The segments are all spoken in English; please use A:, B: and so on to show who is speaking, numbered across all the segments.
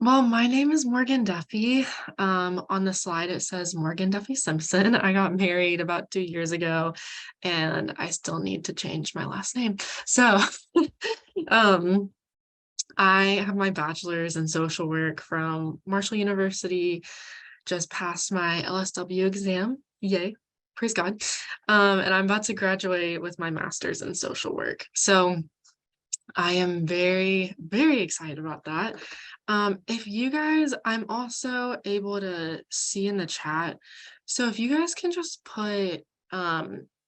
A: Well, my name is Morgan Duffy. On the slide, it says Morgan Duffy-Simpson. I got married about 2 years ago, and I still need to change my last name. So, um, I have my bachelor's in social work from Marshall University, just passed my LSW exam. Yay, praise God. And I'm about to graduate with my master's in social work. So, I am very, very excited about that. If you guys, I'm also able to see in the chat. So if you guys can just put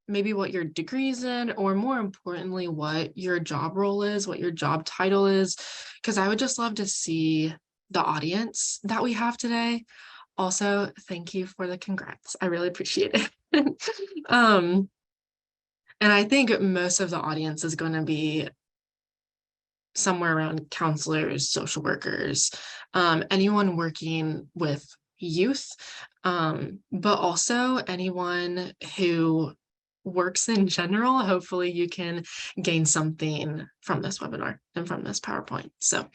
A: maybe what your degree's in, or more importantly, what your job role is, what your job title is, because I would just love to see the audience that we have today. Also, thank you for the congrats. I really appreciate it. um, and I think most of the audience is going to be somewhere around counselors, social workers, anyone working with youth, but also anyone who works in general. Hopefully you can gain something from this webinar and from this PowerPoint. So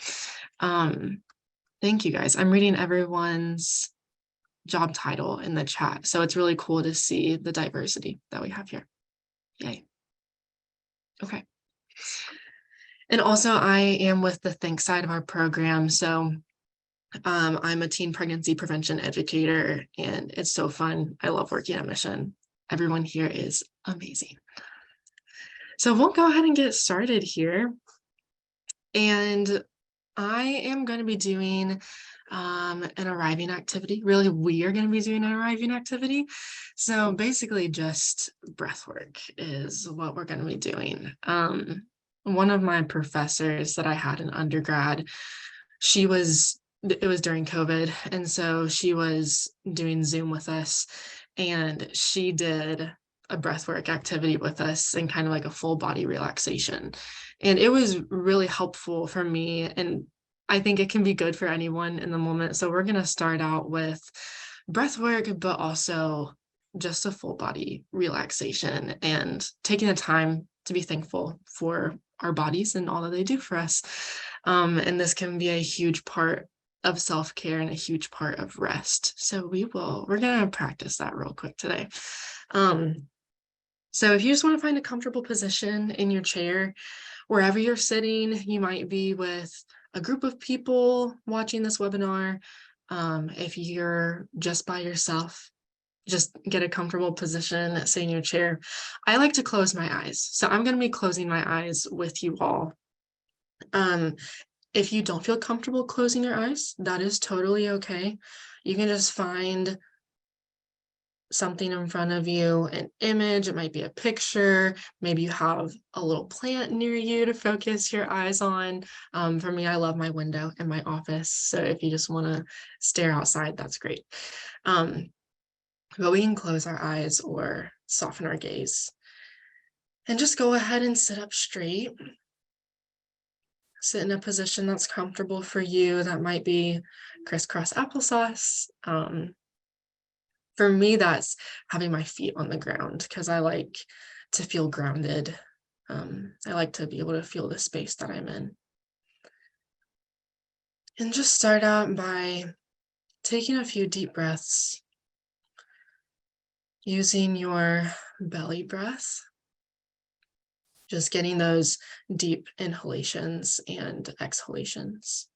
A: thank you guys. I'm reading everyone's job title in the chat. So it's really cool to see the diversity that we have here. Yay. Okay. And also I am with the Think side of our program. So I'm a teen pregnancy prevention educator, and it's so fun. I love working at Mission. Everyone here is amazing. So we'll go ahead and get started here. And I am going to be doing an arriving activity. Really, we are going to be doing an arriving activity. So basically just breath work is what we're going to be doing. One of my professors that I had in undergrad, it was during COVID. And so she was doing Zoom with us, and she did a breathwork activity with us and kind of like a full body relaxation. And it was really helpful for me. And I think it can be good for anyone in the moment. So we're going to start out with breath work, but also just a full body relaxation and taking the time to be thankful for our bodies and all that they do for us. And this can be a huge part of self-care and a huge part of rest. So we're going to practice that real quick today. So if you just want to find a comfortable position in your chair, wherever you're sitting, you might be with a group of people watching this webinar. If you're just by yourself, just get a comfortable position, sit in your chair. I like to close my eyes. So I'm going to be closing my eyes with you all. If you don't feel comfortable closing your eyes, that is totally okay. You can just find something in front of you, an image, it might be a picture, maybe you have a little plant near you to focus your eyes on. For me, I love my window in my office, so if you just want to stare outside, that's great. But we can close our eyes or soften our gaze. And just go ahead and sit up straight. Sit in a position that's comfortable for you. That might be crisscross applesauce. For me, that's having my feet on the ground because I like to feel grounded. I like to be able to feel the space that I'm in. And just start out by taking a few deep breaths, using your belly breath, just getting those deep inhalations and exhalations.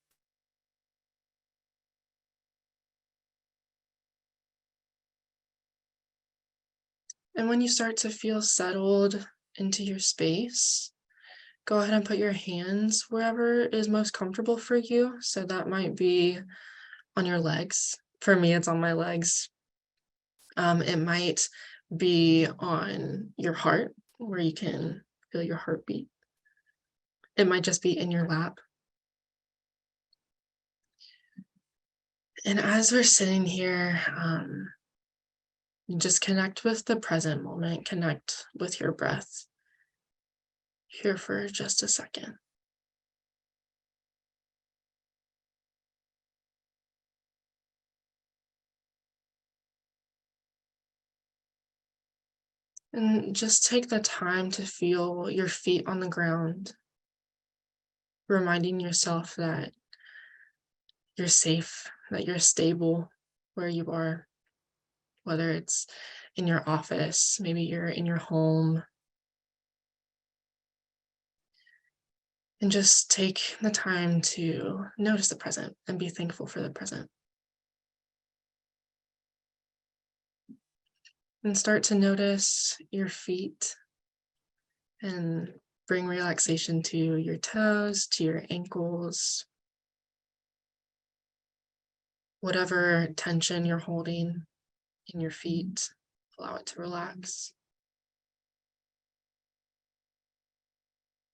A: And when you start to feel settled into your space, go ahead and put your hands wherever is most comfortable for you. So that might be on your legs. For me, it's on my legs. It might be on your heart where you can feel your heartbeat. It might just be in your lap. And as we're sitting here, just connect with the present moment, connect with your breath here for just a second. And just take the time to feel your feet on the ground, reminding yourself that you're safe, that you're stable where you are, whether it's in your office, maybe you're in your home. And just take the time to notice the present and be thankful for the present. And start to notice your feet and bring relaxation to your toes, to your ankles, whatever tension you're holding in your feet, allow it to relax.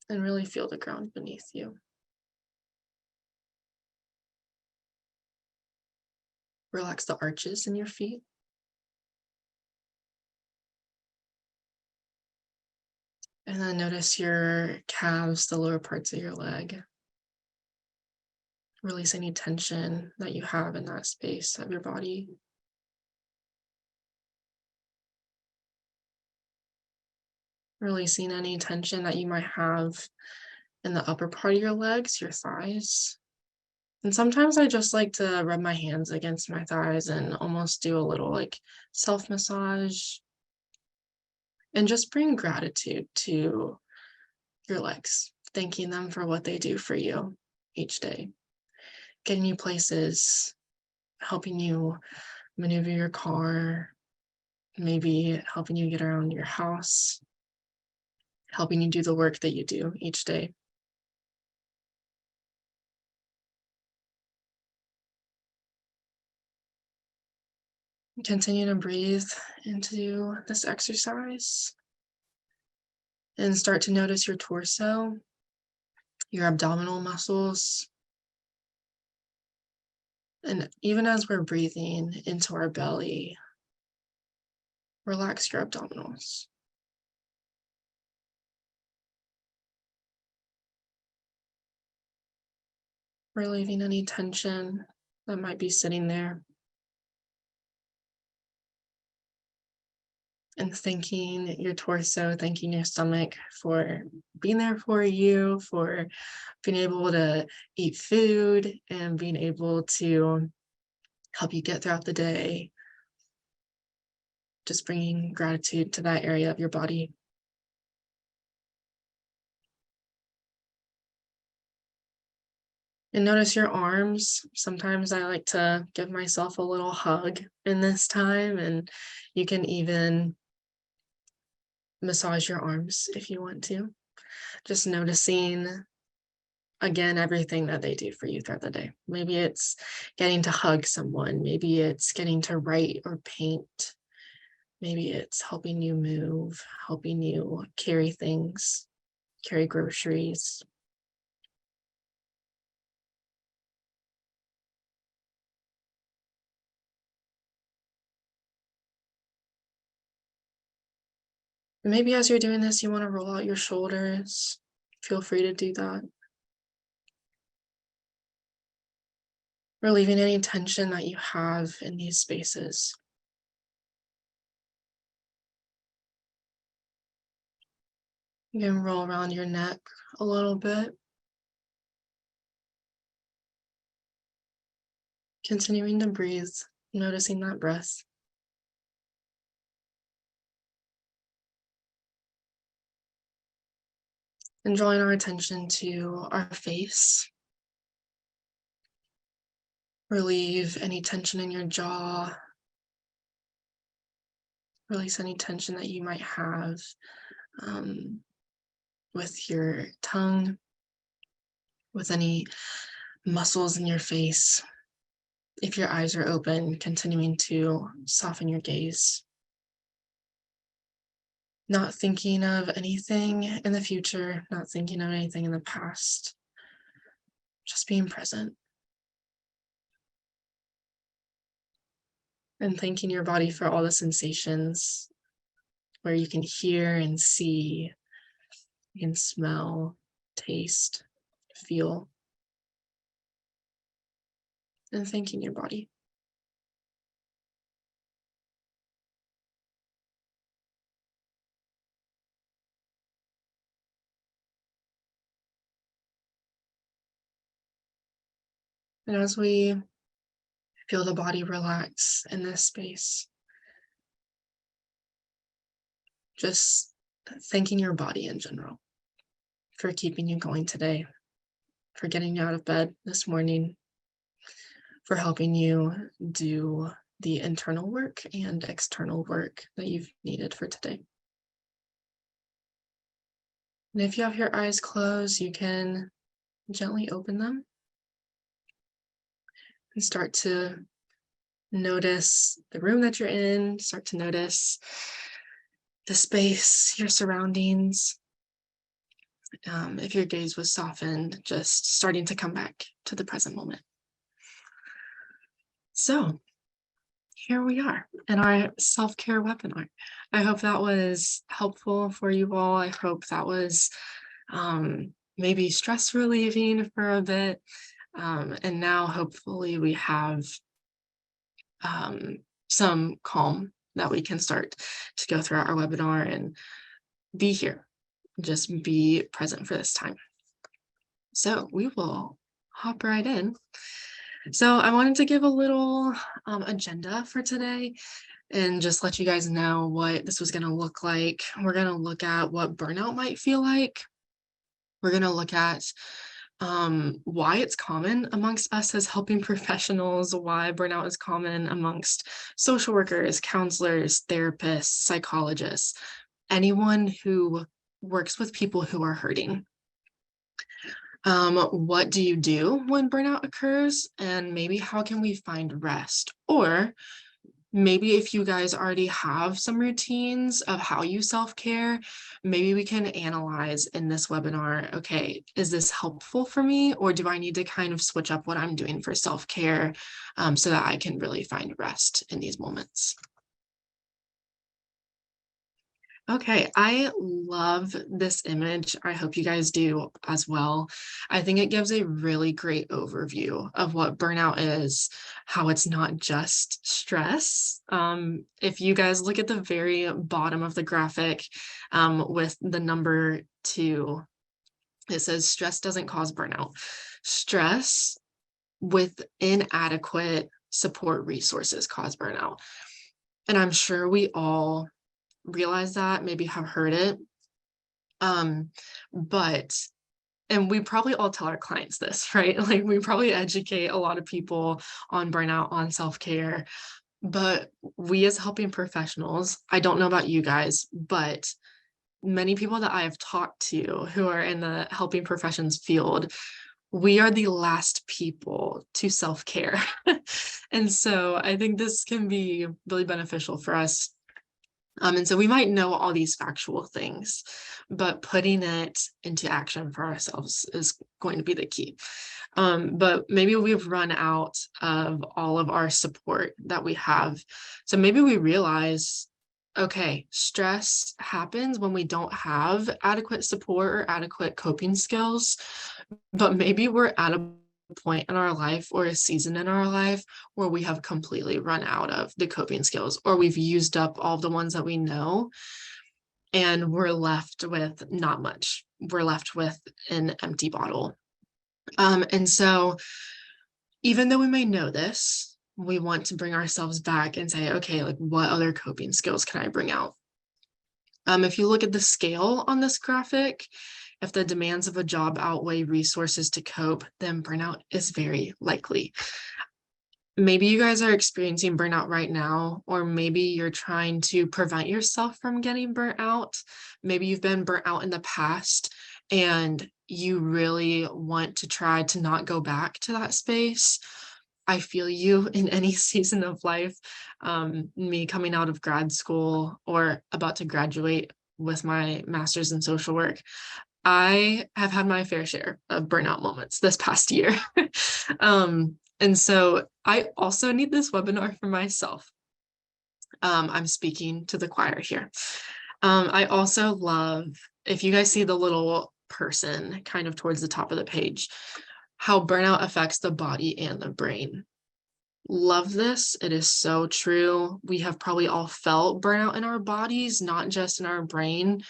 A: And really feel the ground beneath you. Relax the arches in your feet. And then notice your calves, the lower parts of your leg. Release any tension that you have in that space of your body. Releasing any tension that you might have in the upper part of your legs, your thighs. And sometimes I just like to rub my hands against my thighs and almost do a little like self massage and just bring gratitude to your legs, thanking them for what they do for you each day, getting you places, helping you maneuver your car, maybe helping you get around your house, helping you do the work that you do each day. Continue to breathe into this exercise and start to notice your torso, your abdominal muscles. And even as we're breathing into our belly, relax your abdominals. Relieving any tension that might be sitting there. And thanking your torso, thanking your stomach for being there for you, for being able to eat food and being able to help you get throughout the day. Just bringing gratitude to that area of your body. And notice your arms. Sometimes I like to give myself a little hug in this time, and you can even massage your arms if you want to. Just noticing, again, everything that they do for you throughout the day. Maybe it's getting to hug someone. Maybe it's getting to write or paint. Maybe it's helping you move, helping you carry things, carry groceries. Maybe as you're doing this, you want to roll out your shoulders. Feel free to do that. Relieving any tension that you have in these spaces. You can roll around your neck a little bit. Continuing to breathe, noticing that breath. And drawing our attention to our face. Relieve any tension in your jaw. Release any tension that you might have with your tongue, with any muscles in your face. If your eyes are open, continuing to soften your gaze. Not thinking of anything in the future, not thinking of anything in the past. Just being present. And thanking your body for all the sensations where you can hear and see, you can smell, taste, feel. And thanking your body. And as we feel the body relax in this space, just thanking your body in general for keeping you going today, for getting you out of bed this morning, for helping you do the internal work and external work that you've needed for today. And if you have your eyes closed, you can gently open them and start to notice the room that you're in, start to notice the space, your surroundings. If your gaze was softened, just starting to come back to the present moment. So here we are in our self-care webinar. I hope that was helpful for you all. I hope that was maybe stress relieving for a bit. And now hopefully we have some calm that we can start to go throughout our webinar and be here, just be present for this time. So we will hop right in. So I wanted to give a little agenda for today and just let you guys know what this was going to look like. We're going to look at what burnout might feel like. We're going to look at why it's common amongst us as helping professionals, why burnout is common amongst social workers, counselors, therapists, psychologists, anyone who works with people who are hurting. What do you do when burnout occurs? And maybe how can we find rest? Or maybe if you guys already have some routines of how you self-care, maybe we can analyze in this webinar, okay, is this helpful for me? Or do I need to kind of switch up what I'm doing for self-care so that I can really find rest in these moments? Okay, I love this image. I hope you guys do as well. I think it gives a really great overview of what burnout is, how it's not just stress. If you guys look at the very bottom of the graphic with the number 2, it says stress doesn't cause burnout. Stress with inadequate support resources cause burnout. And I'm sure we all realize that, maybe have heard it. But and we probably all tell our clients this, right? Like we probably educate a lot of people on burnout, on self-care, but we as helping professionals, I don't know about you guys, but many people that I have talked to who are in the helping professions field, we are the last people to self-care. And so I think this can be really beneficial for us. And so we might know all these factual things, but putting it into action for ourselves is going to be the key. But maybe we've run out of all of our support that we have. So maybe we realize, okay, stress happens when we don't have adequate support or adequate coping skills, but maybe we're at a point in our life or a season in our life where we have completely run out of the coping skills, or we've used up all the ones that we know and we're left with not much. We're left with an empty bottle. And so even though we may know this, we want to bring ourselves back and say, okay, like what other coping skills can I bring out? If you look at the scale on this graphic, if the demands of a job outweigh resources to cope, then burnout is very likely. Maybe you guys are experiencing burnout right now, or maybe you're trying to prevent yourself from getting burnt out. Maybe you've been burnt out in the past and you really want to try to not go back to that space. I feel you in any season of life. Me coming out of grad school or about to graduate with my master's in social work, I have had my fair share of burnout moments this past year. And so I also need this webinar for myself. I'm speaking to the choir here. I also love, if you guys see the little person kind of towards the top of the page, how burnout affects the body and the brain. Love this. It is so true. We have probably all felt burnout in our bodies, not just in our brain.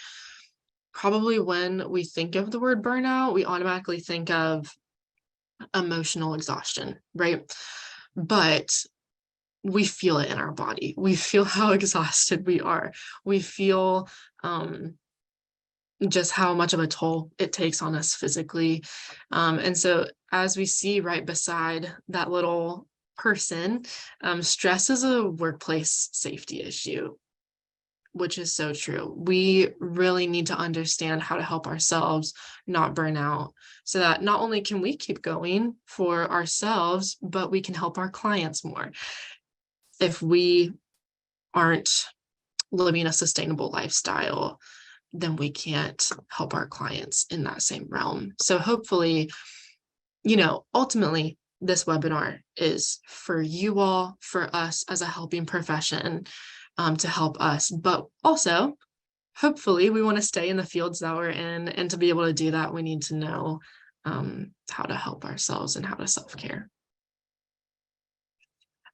A: Probably when we think of the word burnout, we automatically think of emotional exhaustion, right? But we feel it in our body. We feel how exhausted we are. We feel just how much of a toll it takes on us physically. And so, as we see right beside that little person, stress is a workplace safety issue, which is so true. We really need to understand how to help ourselves not burn out so that not only can we keep going for ourselves, but we can help our clients more. If we aren't living a sustainable lifestyle, then we can't help our clients in that same realm. So hopefully, ultimately, this webinar is for you all, for us as a helping profession, to help us. But also, hopefully, we want to stay in the fields that we're in. And to be able to do that, we need to know how to help ourselves and how to self-care.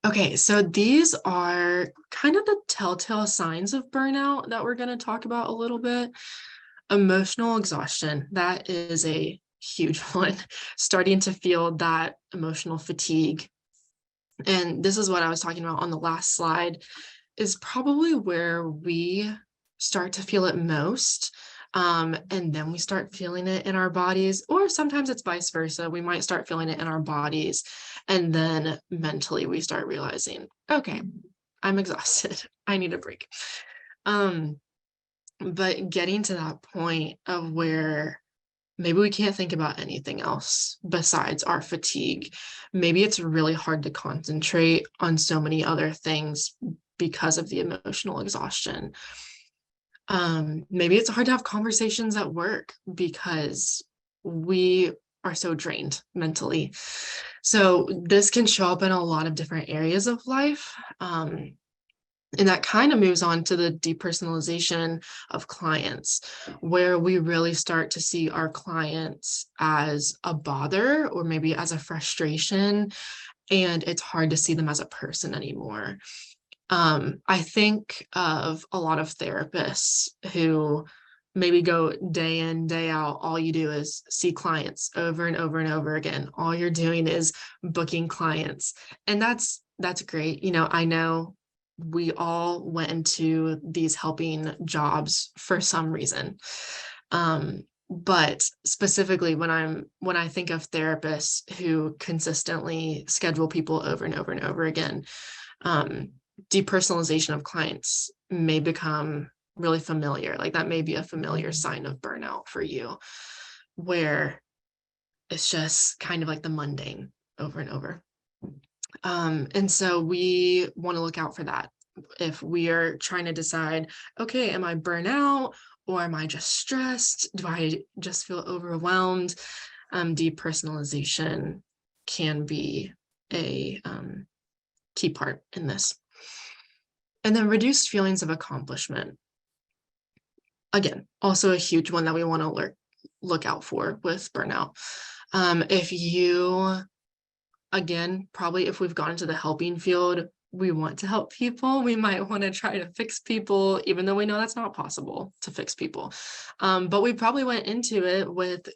A: Okay, so these are kind of the telltale signs of burnout that we're going to talk about a little bit. Emotional exhaustion, that is a huge one. Starting to feel that emotional fatigue. And this is what I was talking about on the last slide, is probably where we start to feel it most. And then we start feeling it in our bodies, or sometimes it's vice versa. We might start feeling it in our bodies, and then mentally we start realizing, okay, I'm exhausted. I need a break. But getting to that point of where maybe we can't think about anything else besides our fatigue. Maybe it's really hard to concentrate on so many other things because of the emotional exhaustion. Maybe it's hard to have conversations at work because we are so drained mentally. So this can show up in a lot of different areas of life. And that kind of moves on to the depersonalization of clients, where we really start to see our clients as a bother or maybe as a frustration, and it's hard to see them as a person anymore. I think of a lot of therapists who maybe go day in, day out. All you do is see clients over and over and over again. All you're doing is booking clients. And that's great. I know we all went into these helping jobs for some reason. But specifically when I think of therapists who consistently schedule people over and over and over again, depersonalization of clients may become really familiar. Like that may be a familiar sign of burnout for you, where it's just kind of like the mundane over and over. And so we want to look out for that. If we are trying to decide, okay, am I burnout or am I just stressed? Do I just feel overwhelmed? Depersonalization can be a key part in this. And then reduced feelings of accomplishment. Again, also a huge one that we want to look out for with burnout. If you, again, probably if we've gone into the helping field, we want to help people. We might want to try to fix people, even though we know that's not possible to fix people. But we probably went into it with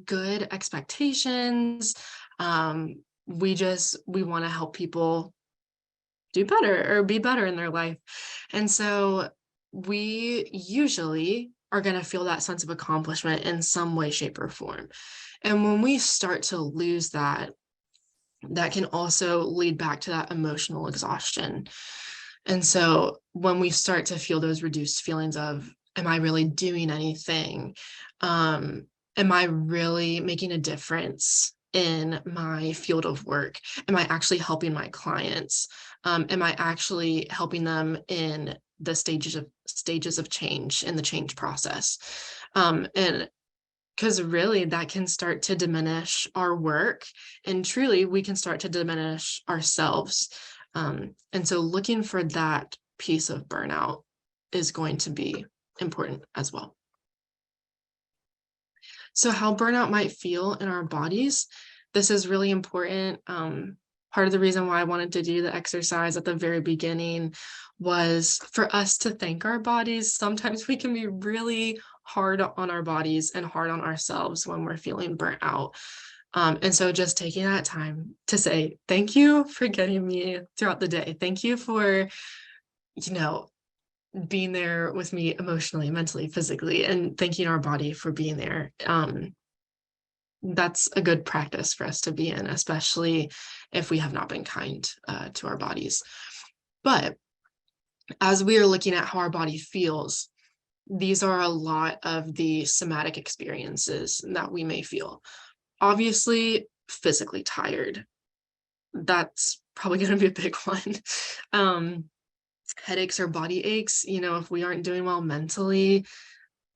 A: good expectations. We want to help people do better or be better in their life. And so we usually are going to feel that sense of accomplishment in some way, shape, or form. And when we start to lose that, that can also lead back to that emotional exhaustion. And so when we start to feel those reduced feelings of, am I really doing anything? Am I really making a difference in my field of work? Am I actually helping my clients? Am I actually helping them in the stages of change in the change process? And because really that can start to diminish our work, and truly we can start to diminish ourselves. And so looking for that piece of burnout is going to be important as well. So how burnout might feel in our bodies, this is really important. Part of the reason why I wanted to do the exercise at the very beginning was for us to thank our bodies. Sometimes we can be really hard on our bodies and hard on ourselves when we're feeling burnt out. And so just taking that time to say, thank you for getting me throughout the day. Thank you for, being there with me emotionally, mentally, physically, and thanking our body for being there. That's a good practice for us to be in, especially if we have not been kind to our bodies. But as we are looking at how our body feels, these are a lot of the somatic experiences that we may feel. Obviously, physically tired. That's probably going to be a big one. Headaches or body aches, if we aren't doing well mentally,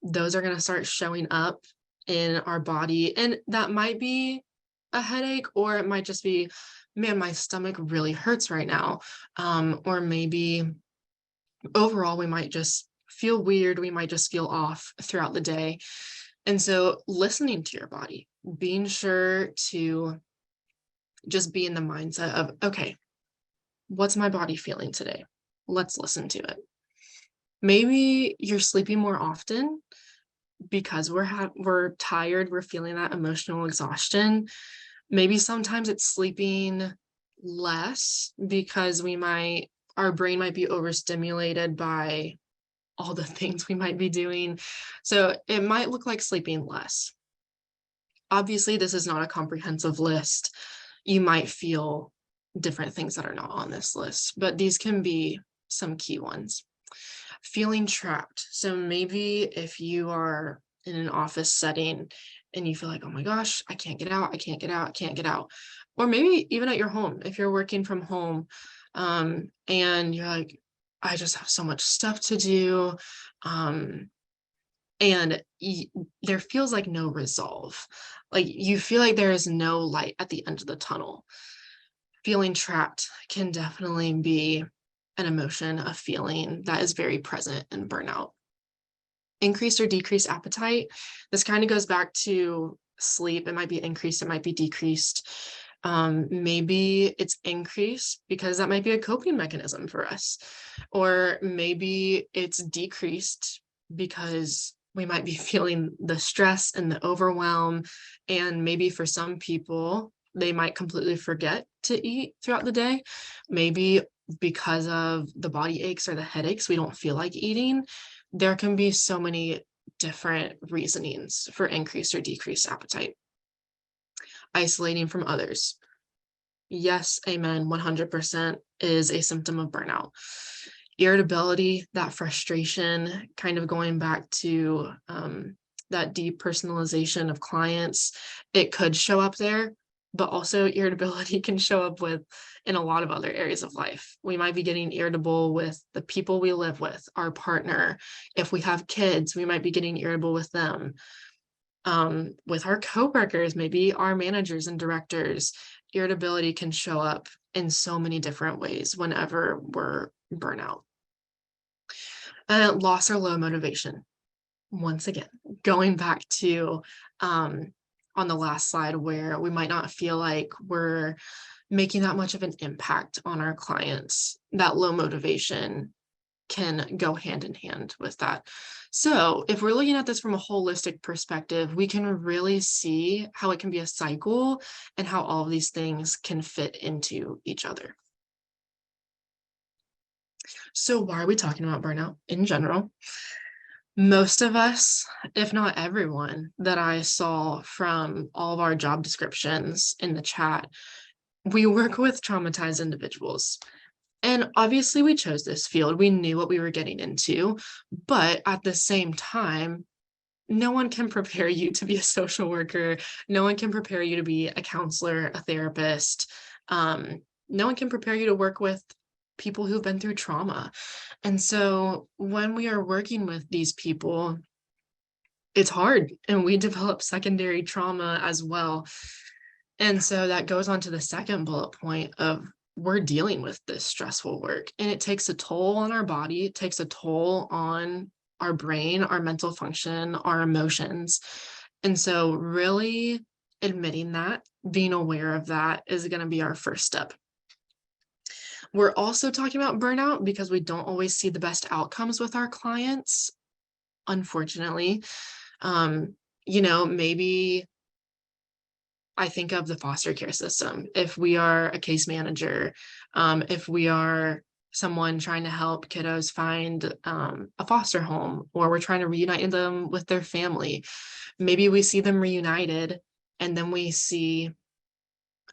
A: those are going to start showing up in our body. And that might be a headache, or it might just be, man, my stomach really hurts right now. Or maybe overall, we might just feel weird. We might just feel off throughout the day. And so listening to your body, being sure to just be in the mindset of, okay, what's my body feeling today? Let's listen to it. Maybe you're sleeping more often because we're tired, we're feeling that emotional exhaustion. Maybe sometimes it's sleeping less because our brain might be overstimulated by all the things we might be doing. So it might look like sleeping less. Obviously, this is not a comprehensive list. You might feel different things that are not on this list, but these can be some key ones. Feeling trapped. So maybe if you are in an office setting and you feel like, oh my gosh, I can't get out, I can't get out, I can't get out. Or maybe even at your home, if you're working from home, and you're like, I just have so much stuff to do. And there feels like no resolve. Like you feel like there is no light at the end of the tunnel. Feeling trapped can definitely be an emotion, a feeling that is very present in burnout. Increased or decreased appetite. This kind of goes back to sleep. It might be increased, it might be decreased. Maybe it's increased because that might be a coping mechanism for us. Or maybe it's decreased because we might be feeling the stress and the overwhelm. And maybe for some people, they might completely forget to eat throughout the day. Maybe because of the body aches or the headaches, we don't feel like eating. There can be so many different reasonings for increased or decreased appetite. Isolating from others. Yes, amen, 100% is a symptom of burnout. Irritability, that frustration, kind of going back to that depersonalization of clients, it could show up there, but also irritability can show up in a lot of other areas of life. We might be getting irritable with the people we live with, our partner. If we have kids, we might be getting irritable with them. With our coworkers, maybe our managers and directors. Irritability can show up in so many different ways whenever we're burnout. Loss or low motivation. Once again, going back to on the last slide where we might not feel like we're making that much of an impact on our clients, that low motivation can go hand in hand with that. So if we're looking at this from a holistic perspective, we can really see how it can be a cycle and how all of these things can fit into each other. So why are we talking about burnout in general? Most of us, if not everyone that I saw from all of our job descriptions in the chat, we work with traumatized individuals. And obviously we chose this field. We knew what we were getting into, but at the same time, no one can prepare you to be a social worker. No one can prepare you to be a counselor, a therapist. No one can prepare you to work with people who've been through trauma. And so when we are working with these people, it's hard, and we develop secondary trauma as well. And so that goes on to the second bullet point of we're dealing with this stressful work, and it takes a toll on our body. It takes a toll on our brain, our mental function, our emotions. And so really admitting that, being aware of that is going to be our first step. We're also talking about burnout because we don't always see the best outcomes with our clients, unfortunately. Maybe I think of the foster care system. If we are a case manager, if we are someone trying to help kiddos find a foster home, or we're trying to reunite them with their family, maybe we see them reunited and then we see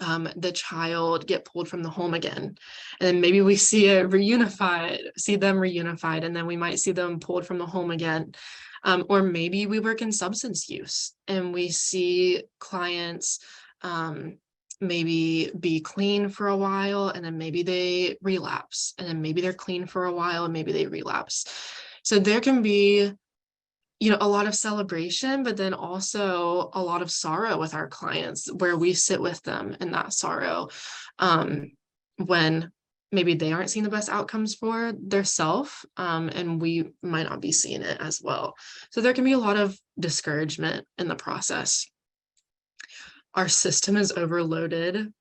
A: the child get pulled from the home again. And then maybe we see them reunified, and then we might see them pulled from the home again. Or maybe we work in substance use and we see clients maybe be clean for a while, and then maybe they relapse, and then maybe they're clean for a while and maybe they relapse. So there can be, a lot of celebration, but then also a lot of sorrow with our clients, where we sit with them in that sorrow when maybe they aren't seeing the best outcomes for their self, and we might not be seeing it as well. So there can be a lot of discouragement in the process. Our system is overloaded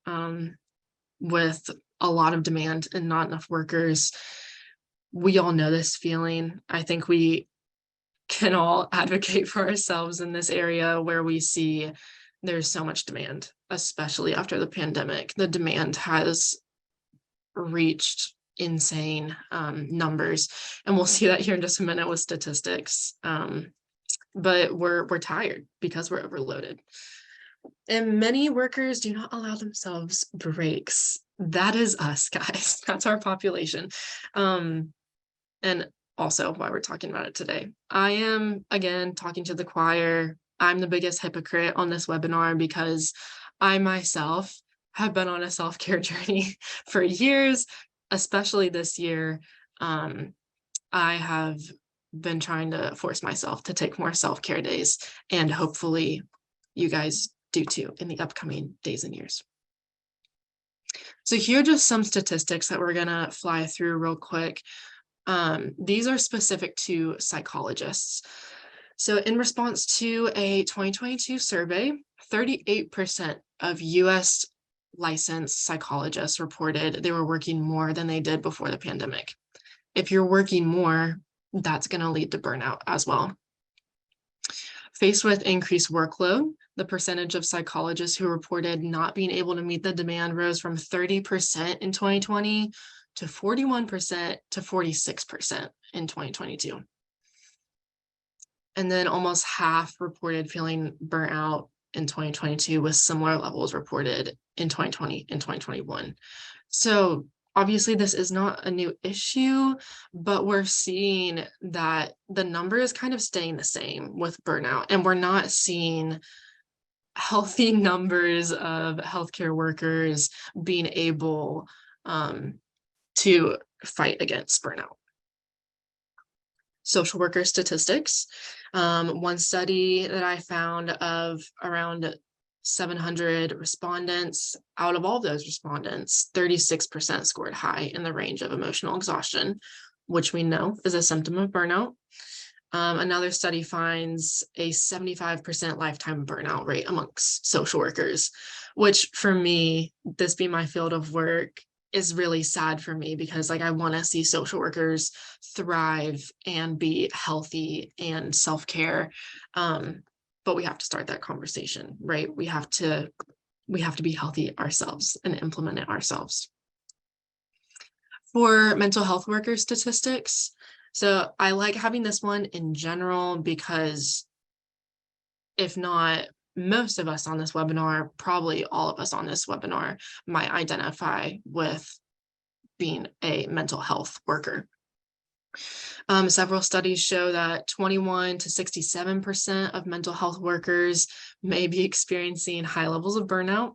A: with a lot of demand and not enough workers. We all know this feeling. I think we can all advocate for ourselves in this area where we see there's so much demand, especially after the pandemic. The demand has reached insane numbers, and we'll see that here in just a minute with statistics. But we're tired because we're overloaded. And many workers do not allow themselves breaks. That is us, guys. That's our population. And also why we're talking about it today. I am, again, talking to the choir. I'm the biggest hypocrite on this webinar because I myself have been on a self-care journey for years, especially this year. I have been trying to force myself to take more self-care days, and hopefully you guys do too in the upcoming days and years. So here are just some statistics that we're gonna fly through real quick. These are specific to psychologists. So in response to a 2022 survey, 38% of US licensed psychologists reported they were working more than they did before the pandemic. If you're working more, that's going to lead to burnout as well. Faced with increased workload, the percentage of psychologists who reported not being able to meet the demand rose from 30% in 2020 to 41% to 46% in 2022. And then almost half reported feeling burnt out in 2022, with similar levels reported in 2020 and 2021. So obviously this is not a new issue, but we're seeing that the number is kind of staying the same with burnout, and we're not seeing healthy numbers of healthcare workers being able to fight against burnout. Social worker statistics. One study that I found of around 700 respondents, out of all those respondents, 36% scored high in the range of emotional exhaustion, which we know is a symptom of burnout. Another study finds a 75% lifetime burnout rate amongst social workers, which for me, this being my field of work, is really sad for me, because I want to see social workers thrive and be healthy and self-care. But we have to start that conversation, right? We have to be healthy ourselves and implement it ourselves. For mental health worker statistics, so I like having this one in general because if not most of us on this webinar, probably all of us on this webinar might identify with being a mental health worker. Several studies show that 21 to 67% of mental health workers may be experiencing high levels of burnout.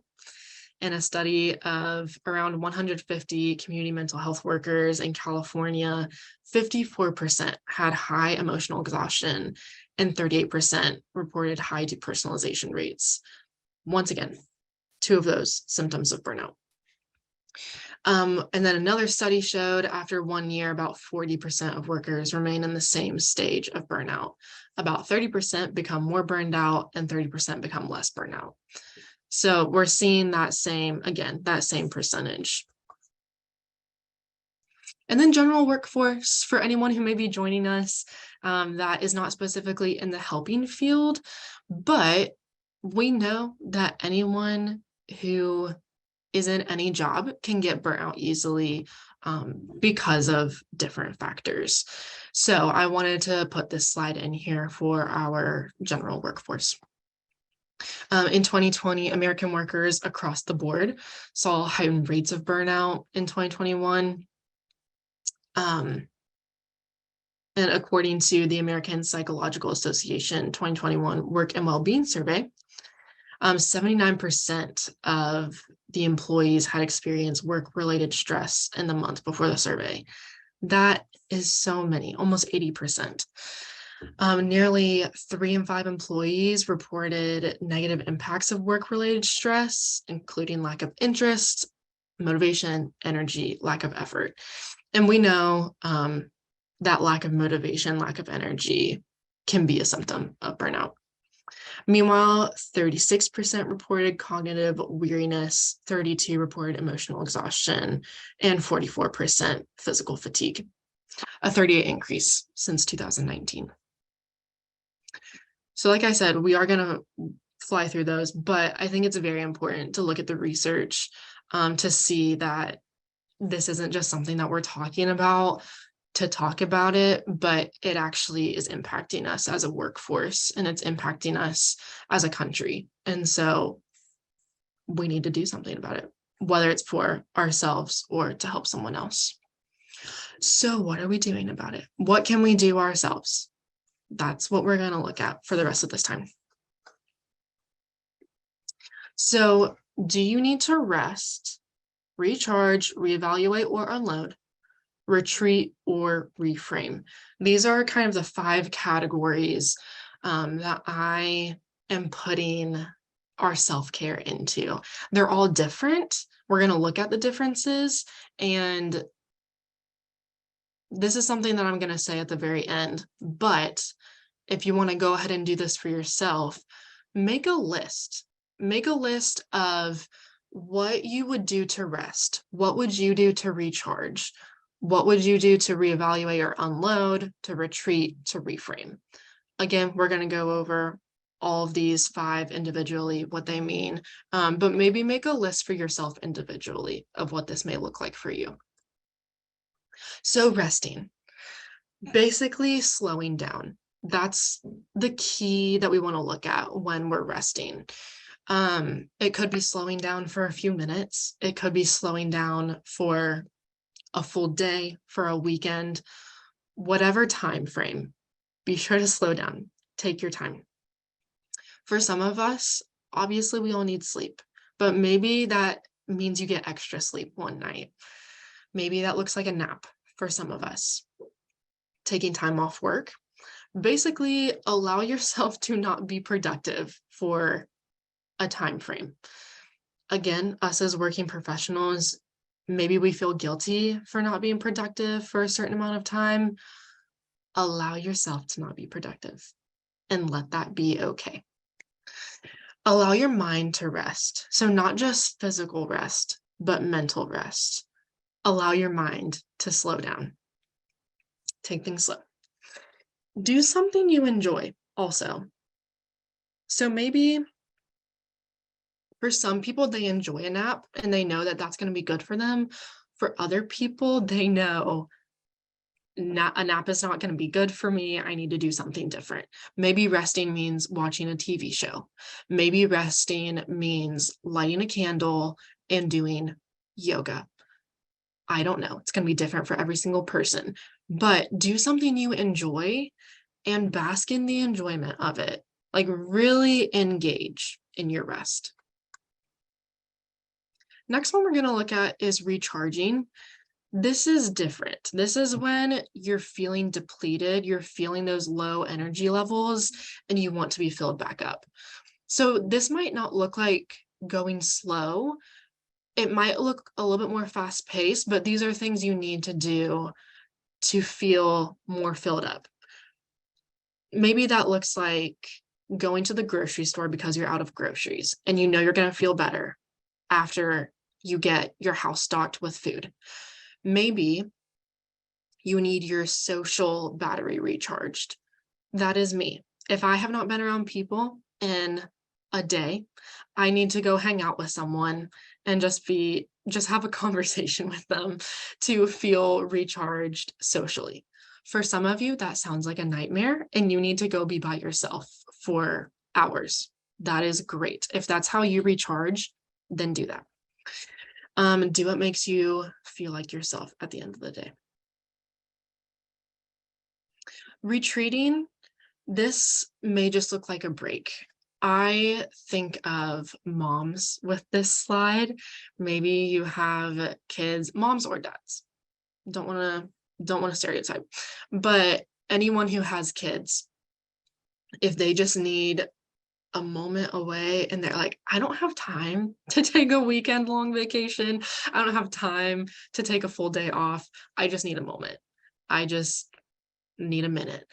A: In a study of around 150 community mental health workers in California, 54% had high emotional exhaustion and 38% reported high depersonalization rates. Once again, two of those symptoms of burnout. And then another study showed after 1 year, about 40% of workers remain in the same stage of burnout. About 30% become more burned out and 30% become less burnout. So we're seeing that same percentage. And then general workforce, for anyone who may be joining us that is not specifically in the helping field, but we know that anyone who is in any job can get burnt out easily because of different factors. So I wanted to put this slide in here for our general workforce. In 2020, American workers across the board saw heightened rates of burnout in 2021. And according to the American Psychological Association 2021 Work and Wellbeing Survey, 79% of the employees had experienced work-related stress in the month before the survey. That is so many, almost 80%. Nearly 3 in 5 employees reported negative impacts of work-related stress, including lack of interest, motivation, energy, lack of effort. And we know that lack of motivation, lack of energy can be a symptom of burnout. Meanwhile, 36% reported cognitive weariness, 32% reported emotional exhaustion, and 44% physical fatigue, a 38% increase since 2019. So like I said, we are going to fly through those, but I think it's very important to look at the research to see that this isn't just something that we're talking about to talk about it, but it actually is impacting us as a workforce and it's impacting us as a country. And so we need to do something about it, whether it's for ourselves or to help someone else. So what are we doing about it? What can we do ourselves? That's what we're going to look at for the rest of this time. So do you need to rest, recharge, reevaluate, or unload? Retreat, or reframe? These are kind of the 5 categories that I am putting our self-care into. They're all different. We're going to look at the differences, and this is something that I'm going to say at the very end. But if you want to go ahead and do this for yourself, make a list. Make a list of what you would do to rest. What would you do to recharge? What would you do to reevaluate or unload, to retreat, to reframe? Again, we're going to go over all of these 5 individually, what they mean, but maybe make a list for yourself individually of what this may look like for you. So resting, basically slowing down. That's the key that we want to look at when we're resting. It could be slowing down for a few minutes. It could be slowing down for a full day, for a weekend, whatever time frame. Be sure to slow down. Take your time. For some of us, obviously we all need sleep, but maybe that means you get extra sleep one night. Maybe that looks like a nap for some of us. Taking time off work. Basically, allow yourself to not be productive for a time frame. Again, us as working professionals, maybe we feel guilty for not being productive for a certain amount of time. Allow yourself to not be productive and let that be okay. Allow your mind to rest. So not just physical rest, but mental rest. Allow your mind to slow down. Take things slow. Do something you enjoy also. So maybe for some people, they enjoy a nap and they know that that's going to be good for them. For other people, they know a nap is not going to be good for me. I need to do something different. Maybe resting means watching a TV show. Maybe resting means lighting a candle and doing yoga. I don't know. It's going to be different for every single person, but do something you enjoy and bask in the enjoyment of it. Like really engage in your rest. Next one we're going to look at is recharging. This is different. This is when you're feeling depleted, you're feeling those low energy levels, and you want to be filled back up. So this might not look like going slow. It might look a little bit more fast-paced, but these are things you need to do to feel more filled up. Maybe that looks like going to the grocery store because you're out of groceries and you know you're going to feel better after you get your house stocked with food. Maybe you need your social battery recharged. That is me. If I have not been around people in a day. I need to go hang out with someone and just have a conversation with them to feel recharged socially. For some of you, that sounds like a nightmare and you need to go be by yourself for hours. That is great. If that's how you recharge, then do that. Do what makes you feel like yourself at the end of the day. Retreating, this may just look like a break. I think of moms with this slide. Maybe you have kids, moms or dads. Don't want to stereotype, but anyone who has kids, if they just need a moment away and they're like, I don't have time to take a weekend long vacation. I don't have time to take a full day off. I just need a moment. I just need a minute.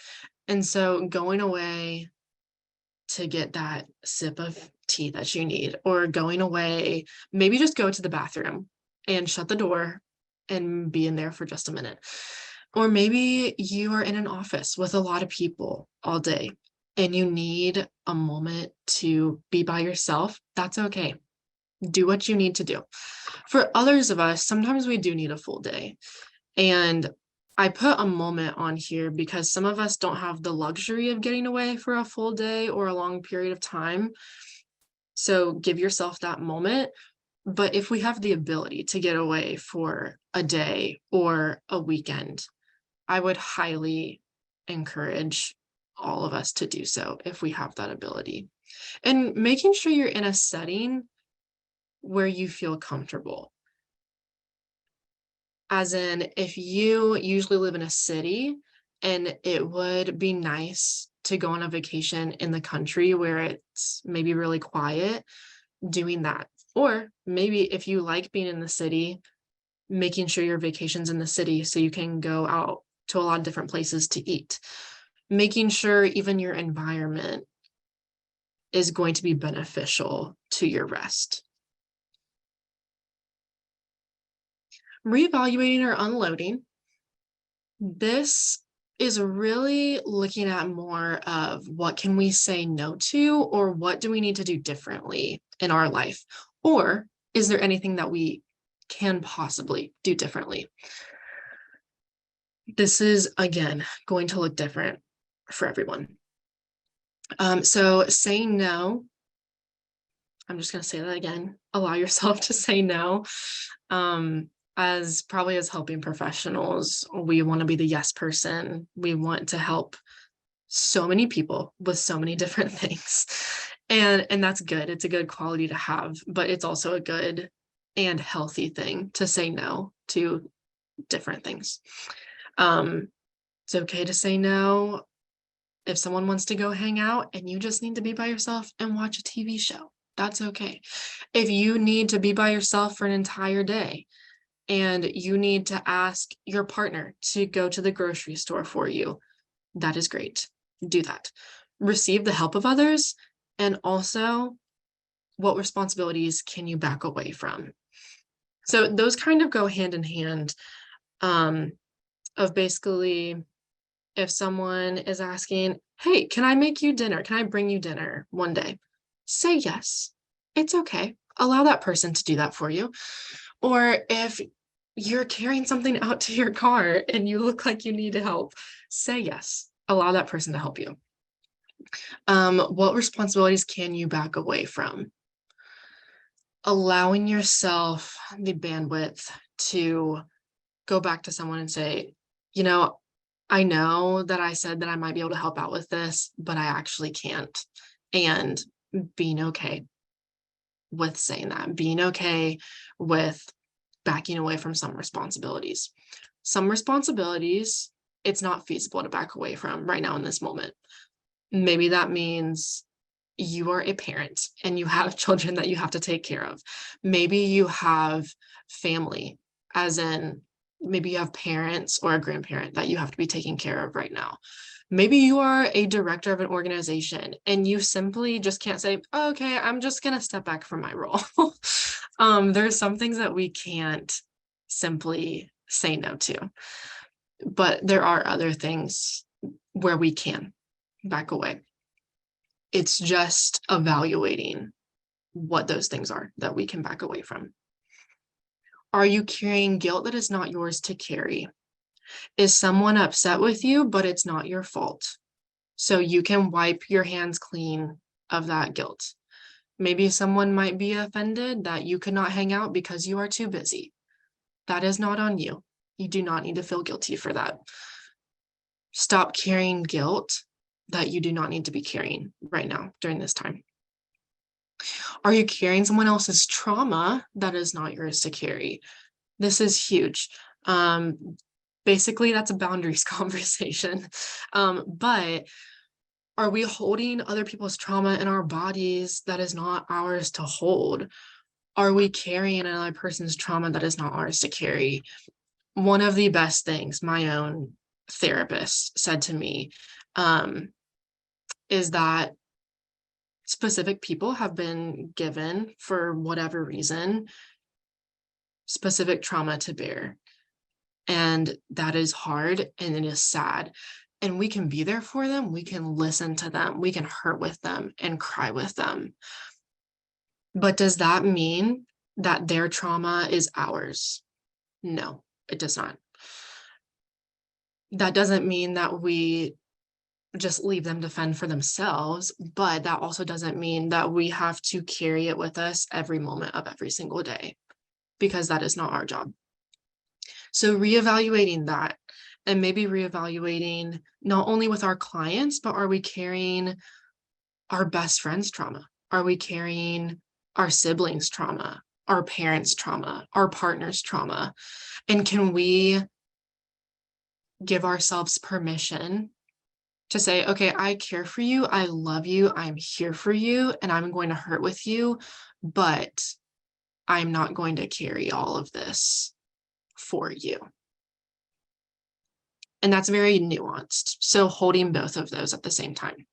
A: And so going away to get that sip of tea that you need, or going away, maybe just go to the bathroom and shut the door and be in there for just a minute. Or maybe you are in an office with a lot of people all day and you need a moment to be by yourself. That's okay. Do what you need to do. For others of us, sometimes we do need a full day. And I put a moment on here because some of us don't have the luxury of getting away for a full day or a long period of time. So give yourself that moment. But if we have the ability to get away for a day or a weekend, I would highly encourage all of us to do so if we have that ability. And making sure you're in a setting where you feel comfortable. As in, if you usually live in a city and it would be nice to go on a vacation in the country where it's maybe really quiet, doing that. Or maybe if you like being in the city, making sure your vacation's in the city so you can go out to a lot of different places to eat. Making sure even your environment is going to be beneficial to your rest. Reevaluating or unloading. This is really looking at more of what can we say no to, or what do we need to do differently in our life? Or is there anything that we can possibly do differently? This is, again, going to look different for everyone. So saying no, I'm just going to say that again, allow yourself to say no. As helping professionals, we want to be the yes person. We want to help so many people with so many different things. And that's good. It's a good quality to have, but it's also a good and healthy thing to say no to different things. It's okay to say no if someone wants to go hang out and you just need to be by yourself and watch a TV show. That's okay. If you need to be by yourself for an entire day and you need to ask your partner to go to the grocery store for you, that is great. Do that. Receive the help of others. And also, what responsibilities can you back away from? So those kind of go hand in hand, of basically, if someone is asking, hey, can I make you dinner? Can I bring you dinner one day? Say yes. It's okay. Allow that person to do that for you. Or if you're carrying something out to your car and you look like you need help, say yes. Allow that person to help you. What responsibilities can you back away from? Allowing yourself the bandwidth to go back to someone and say, I know that I said that I might be able to help out with this, but I actually can't. And being okay with saying that, being okay with backing away from some responsibilities. Some responsibilities, it's not feasible to back away from right now in this moment. Maybe that means you are a parent and you have children that you have to take care of. Maybe you have family, as in maybe you have parents or a grandparent that you have to be taking care of right now. Maybe you are a director of an organization and you simply just can't say, oh, okay, I'm just going to step back from my role. There's some things that we can't simply say no to, but there are other things where we can back away. It's just evaluating what those things are that we can back away from. Are you carrying guilt that is not yours to carry? Is someone upset with you, but it's not your fault? So you can wipe your hands clean of that guilt. Maybe someone might be offended that you could not hang out because you are too busy. That is not on you. You do not need to feel guilty for that. Stop carrying guilt that you do not need to be carrying right now during this time. Are you carrying someone else's trauma that is not yours to carry? This is huge. Basically, that's a boundaries conversation. But are we holding other people's trauma in our bodies that is not ours to hold? Are we carrying another person's trauma that is not ours to carry? One of the best things my own therapist said to me is that specific people have been given, for whatever reason, specific trauma to bear. And that is hard and it is sad. And we can be there for them. We can listen to them. We can hurt with them and cry with them. But does that mean that their trauma is ours? No, it does not. That doesn't mean that we just leave them to fend for themselves, but that also doesn't mean that we have to carry it with us every moment of every single day, because that is not our job. So reevaluating that, and maybe reevaluating not only with our clients, but are we carrying our best friend's trauma? Are we carrying our siblings' trauma, our parents' trauma, our partner's trauma? And can we give ourselves permission to say, okay, I care for you, I love you, I'm here for you, and I'm going to hurt with you, but I'm not going to carry all of this for you. And that's very nuanced. So holding both of those at the same time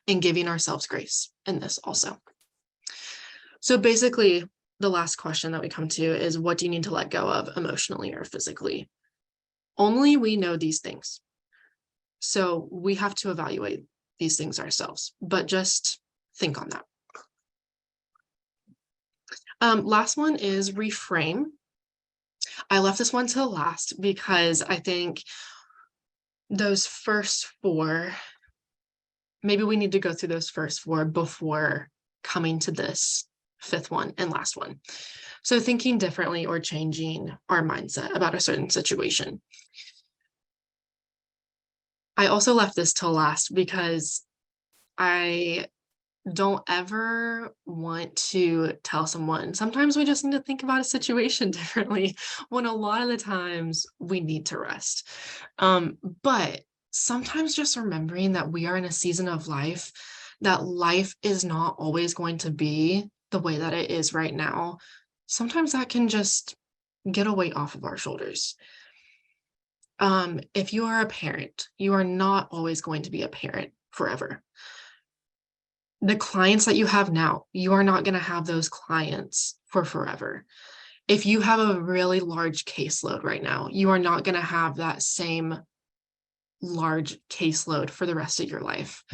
A: and giving ourselves grace in this also. So basically, the last question that we come to is, what do you need to let go of emotionally or physically? Only we know these things. So we have to evaluate these things ourselves, but just think on that. Last one is reframe. I left this one to last because I think those first four, maybe we need to go through those first four before coming to this fifth one and last one. So thinking differently or changing our mindset about a certain situation. I also left this till last because I don't ever want to tell someone, sometimes we just need to think about a situation differently, when a lot of the times we need to rest. But sometimes just remembering that we are in a season of life, that life is not always going to be the way that it is right now. Sometimes that can just get a weight off of our shoulders. If you are a parent, you are not always going to be a parent forever. The clients that you have now, you are not going to have those clients for forever. If you have a really large caseload right now, you are not going to have that same large caseload for the rest of your life.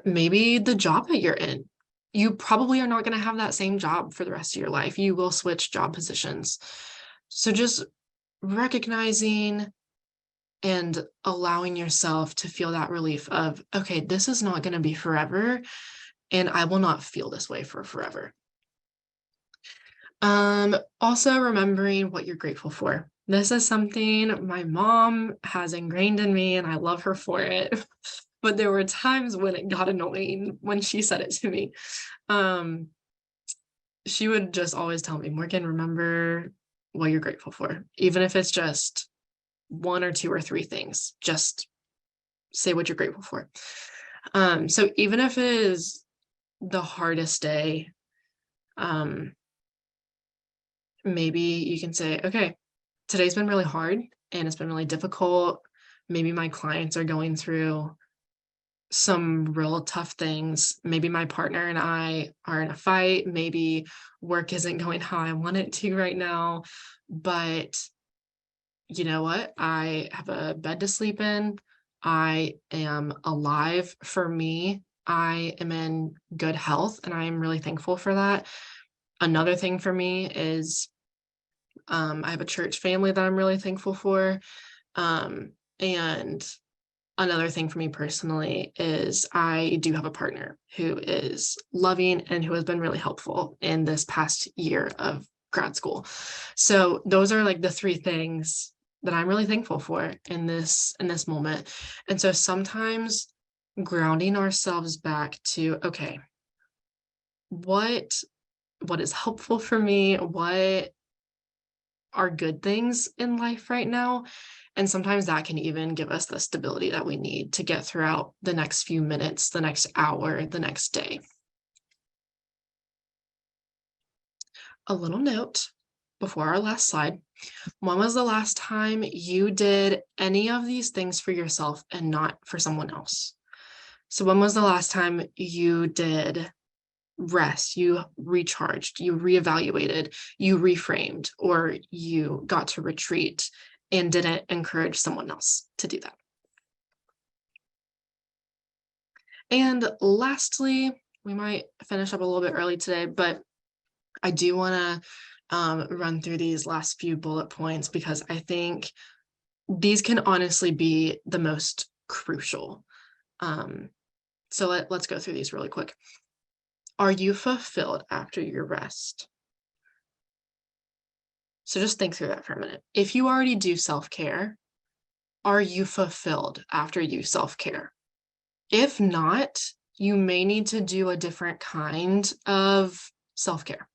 A: Maybe the job that you're in, you probably are not going to have that same job for the rest of your life. You will switch job positions. So just recognizing and allowing yourself to feel that relief of, okay, this is not going to be forever, and I will not feel this way for forever. Also remembering what you're grateful for. This is something my mom has ingrained in me, and I love her for it. But there were times when it got annoying when she said it to me. She would just always tell me, Morgan, remember what you're grateful for, even if it's just one or two or three things, just say what you're grateful for. So even if it is the hardest day, maybe you can say, okay, today's been really hard and it's been really difficult. Maybe my clients are going through some real tough things. Maybe my partner and I are in a fight. Maybe work isn't going how I want it to right now, but you know what? I have a bed to sleep in. I am alive for me I am in good health, and I am really thankful for that. Another thing for me is I have a church family that I'm really thankful for. And another thing for me personally is I do have a partner who is loving and who has been really helpful in this past year of grad school. So those are like the three things that I'm really thankful for in this moment. And so sometimes grounding ourselves back to, okay, what is helpful for me? What are good things in life right now? And sometimes that can even give us the stability that we need to get throughout the next few minutes, the next hour, the next day. A little note before our last slide. When was the last time you did any of these things for yourself and not for someone else? So when was the last time you did rest, you recharged, you reevaluated, you reframed, or you got to retreat and didn't encourage someone else to do that? And lastly, we might finish up a little bit early today, but I do want to run through these last few bullet points because I think these can honestly be the most crucial. So let's go through these really quick. Are you fulfilled after your rest? So just think through that for a minute. If you already do self-care, are you fulfilled after you self-care? If not, you may need to do a different kind of self-care.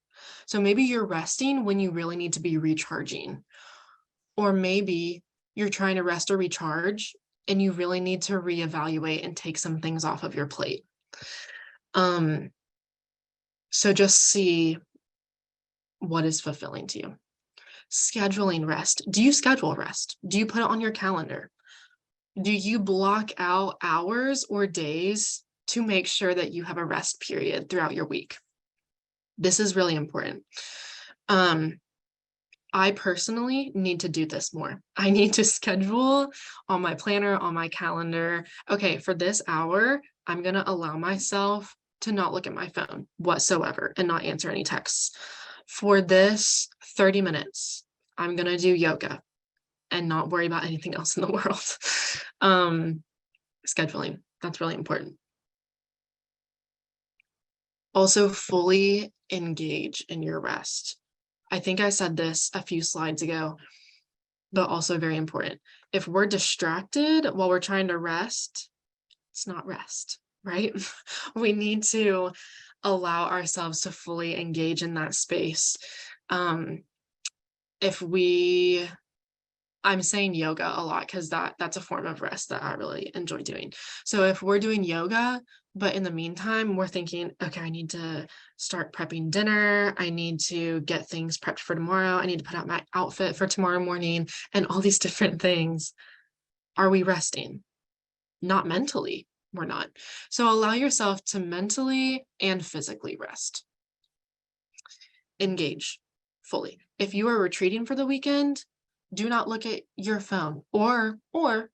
A: So maybe you're resting when you really need to be recharging, or maybe you're trying to rest or recharge and you really need to reevaluate and take some things off of your plate. So just see what is fulfilling to you. Scheduling rest. Do you schedule rest? Do you put it on your calendar? Do you block out hours or days to make sure that you have a rest period throughout your week? This is really important. I personally need to do this more. I need to schedule on my planner, on my calendar. Okay, for this hour, I'm going to allow myself to not look at my phone whatsoever and not answer any texts. For this 30 minutes, I'm going to do yoga and not worry about anything else in the world. Scheduling, that's really important. Also, fully engage in your rest. I think I said this a few slides ago, but also very important. If we're distracted while we're trying to rest, it's not rest, right? We need to allow ourselves to fully engage in that space. I'm saying yoga a lot because that's a form of rest that I really enjoy doing. So if we're doing yoga, but in the meantime, we're thinking, okay, I need to start prepping dinner. I need to get things prepped for tomorrow. I need to put out my outfit for tomorrow morning and all these different things. Are we resting? Not mentally. We're not. So allow yourself to mentally and physically rest. Engage fully. If you are retreating for the weekend, do not look at your phone, or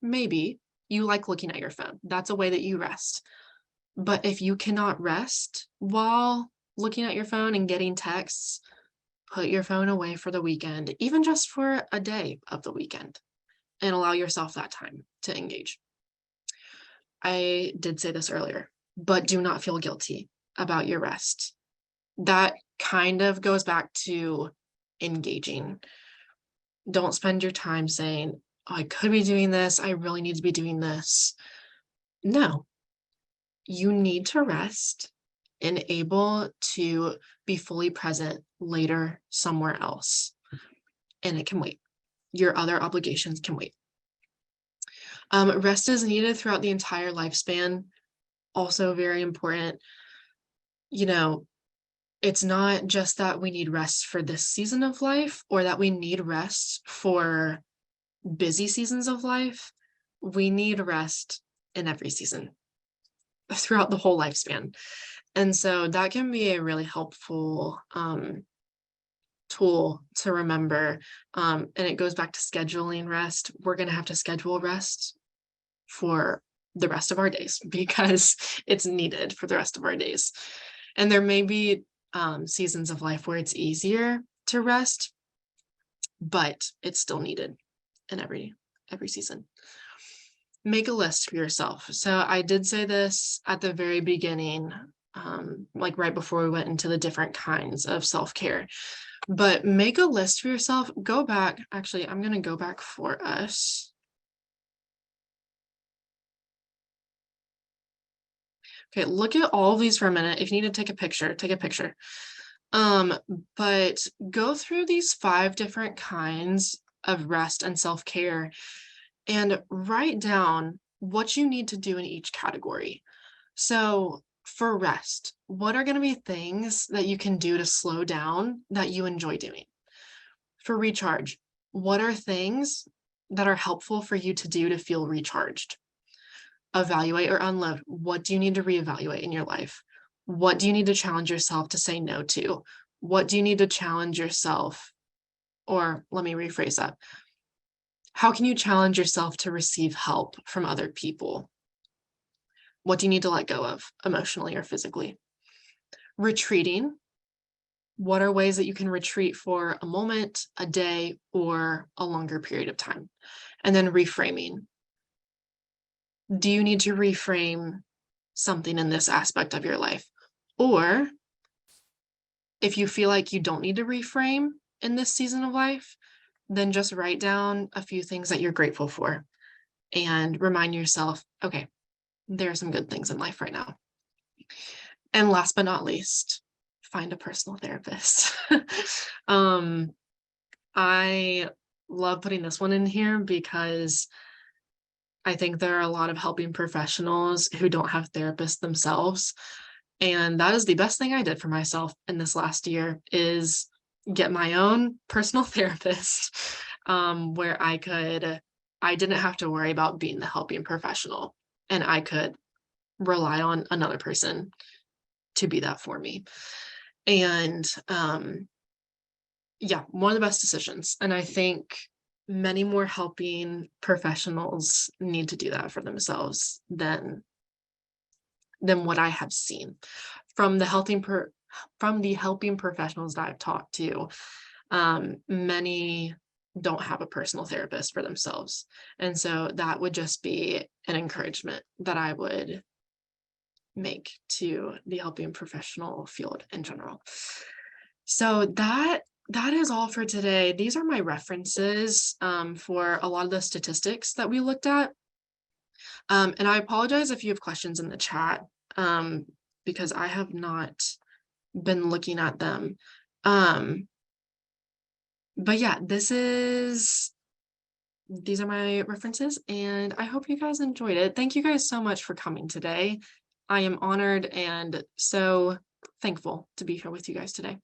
A: maybe you like looking at your phone. That's a way that you rest. But if you cannot rest while looking at your phone and getting texts, put your phone away for the weekend, even just for a day of the weekend, and allow yourself that time to engage. I did say this earlier, but do not feel guilty about your rest. That kind of goes back to engaging. Don't spend your time saying, oh, I could be doing this. I really need to be doing this. No, you need to rest and able to be fully present later somewhere else. And it can wait. Your other obligations can wait. Rest is needed throughout the entire lifespan. Also very important. It's not just that we need rest for this season of life or that we need rest for busy seasons of life. We need rest in every season throughout the whole lifespan. And so that can be a really helpful tool to remember. And it goes back to scheduling rest. We're going to have to schedule rest for the rest of our days because it's needed for the rest of our days. And there may be seasons of life where it's easier to rest, but it's still needed in every season. Make a list for yourself. So I did say this at the very beginning, like right before we went into the different kinds of self-care, but make a list for yourself. Go back. Actually, I'm going to go back for us. Okay, look at all of these for a minute. If you need to take a picture, take a picture. But go through these 5 different kinds of rest and self-care and write down what you need to do in each category. So for rest, what are going to be things that you can do to slow down that you enjoy doing? For recharge, what are things that are helpful for you to do to feel recharged? Evaluate or unload. What do you need to reevaluate in your life? What do you need to challenge yourself to say no to? What do you need to challenge yourself? Or let me rephrase that. How can you challenge yourself to receive help from other people? What do you need to let go of emotionally or physically? Retreating. What are ways that you can retreat for a moment, a day, or a longer period of time? And then reframing. Do you need to reframe something in this aspect of your life? Or if you feel like you don't need to reframe in this season of life, then just write down a few things that you're grateful for and remind yourself, okay, there are some good things in life right now. And last but not least, find a personal therapist. I love putting this one in here because I think there are a lot of helping professionals who don't have therapists themselves. And that is the best thing I did for myself in this last year is get my own personal therapist, where I didn't have to worry about being the helping professional, and I could rely on another person to be that for me. And yeah, one of the best decisions. And I think many more helping professionals need to do that for themselves than what I have seen from the helping professionals that I've talked to. Many don't have a personal therapist for themselves. And so that would just be an encouragement that I would make to the helping professional field in general. So that is all for today. These are my references for a lot of the statistics that we looked at. And I apologize if you have questions in the chat, because I have not been looking at them. But yeah, these are my references, and I hope you guys enjoyed it. Thank you guys so much for coming today. I am honored and so thankful to be here with you guys today.